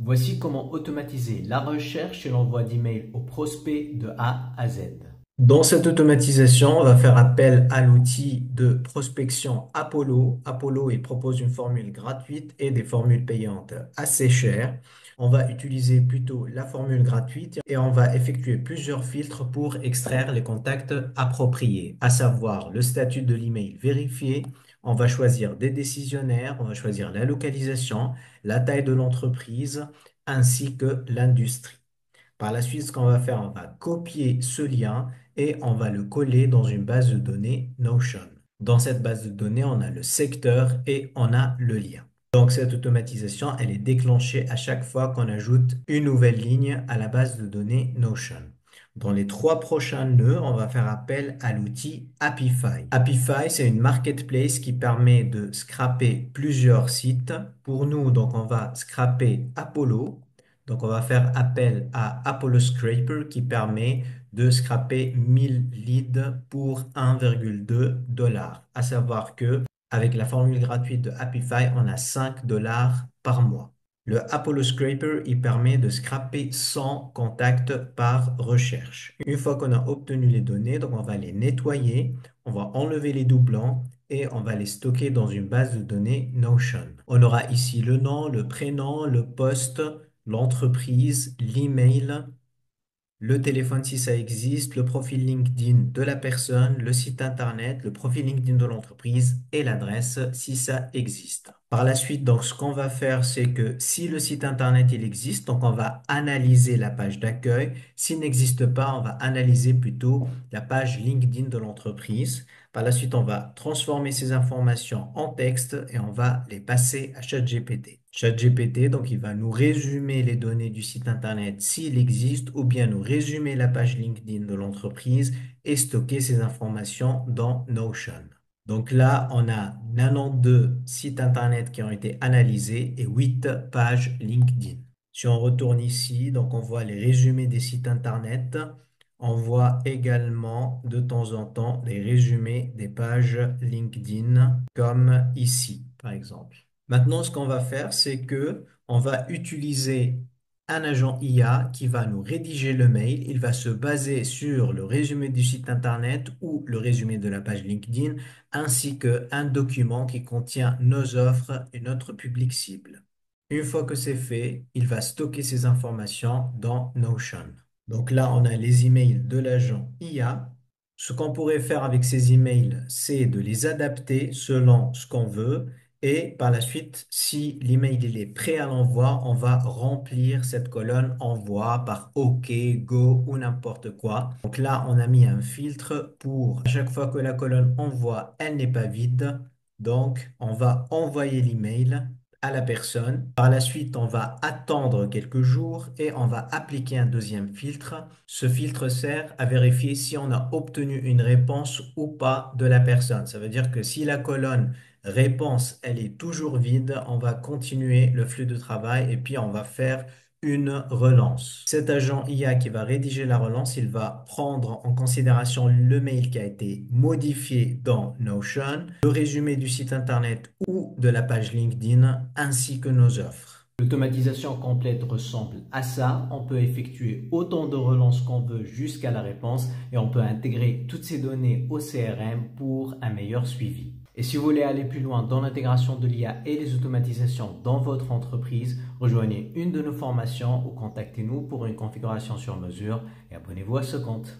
Voici comment automatiser la recherche et l'envoi d'emails aux prospects de A à Z. Dans cette automatisation, on va faire appel à l'outil de prospection Apollo. Apollo, il propose une formule gratuite et des formules payantes assez chères. On va utiliser plutôt la formule gratuite et on va effectuer plusieurs filtres pour extraire les contacts appropriés, à savoir le statut de l'email vérifié. On va choisir des décisionnaires, on va choisir la localisation, la taille de l'entreprise ainsi que l'industrie. Par la suite, ce qu'on va faire, on va copier ce lien et on va le coller dans une base de données Notion. Dans cette base de données, on a le secteur et on a le lien. Donc, cette automatisation, elle est déclenchée à chaque fois qu'on ajoute une nouvelle ligne à la base de données Notion. Dans les 3 prochains nœuds, on va faire appel à l'outil Apify. Apify, c'est une marketplace qui permet de scraper plusieurs sites. Pour nous, donc, on va scraper Apollo. Donc, on va faire appel à Apollo Scraper qui permet de scraper 1000 leads pour 1,2 $. À savoir que avec la formule gratuite de Apify, on a 5 $ par mois. Le Apollo Scraper, il permet de scraper 100 contacts par recherche. Une fois qu'on a obtenu les données, donc on va les nettoyer, on va enlever les doublons et on va les stocker dans une base de données Notion. On aura ici le nom, le prénom, le poste, l'entreprise, l'email, le téléphone si ça existe, le profil LinkedIn de la personne, le site internet, le profil LinkedIn de l'entreprise et l'adresse si ça existe. Par la suite, donc, ce qu'on va faire, c'est que si le site internet il existe, donc on va analyser la page d'accueil. S'il n'existe pas, on va analyser plutôt la page LinkedIn de l'entreprise. Par la suite, on va transformer ces informations en texte et on va les passer à ChatGPT. ChatGPT, donc, il va nous résumer les données du site internet s'il existe ou bien nous résumer la page LinkedIn de l'entreprise et stocker ces informations dans Notion. Donc là, on a 92 sites internet qui ont été analysés et 8 pages LinkedIn. Si on retourne ici, donc on voit les résumés des sites internet. On voit également de temps en temps les résumés des pages LinkedIn comme ici, par exemple. Maintenant, ce qu'on va faire, c'est que on va utiliser un agent IA qui va nous rédiger le mail. Il va se baser sur le résumé du site internet ou le résumé de la page LinkedIn, ainsi qu'un document qui contient nos offres et notre public cible. Une fois que c'est fait, il va stocker ces informations dans Notion. Donc là, on a les emails de l'agent IA. Ce qu'on pourrait faire avec ces emails, c'est de les adapter selon ce qu'on veut. Et par la suite, si l'email il est prêt à l'envoi, on va remplir cette colonne envoi par OK, Go ou n'importe quoi. Donc là, on a mis un filtre pour à chaque fois que la colonne envoi, elle n'est pas vide. Donc, on va envoyer l'email à la personne. Par la suite, on va attendre quelques jours et on va appliquer un deuxième filtre. Ce filtre sert à vérifier si on a obtenu une réponse ou pas de la personne. Ça veut dire que si la colonne réponse, elle est toujours vide, on va continuer le flux de travail et puis on va faire une relance. Cet agent IA qui va rédiger la relance, il va prendre en considération le mail qui a été modifié dans Notion, le résumé du site internet ou de la page LinkedIn, ainsi que nos offres. L'automatisation complète ressemble à ça. On peut effectuer autant de relances qu'on veut jusqu'à la réponse et on peut intégrer toutes ces données au CRM pour un meilleur suivi. Et si vous voulez aller plus loin dans l'intégration de l'IA et les automatisations dans votre entreprise, rejoignez une de nos formations ou contactez-nous pour une configuration sur mesure et abonnez-vous à ce compte.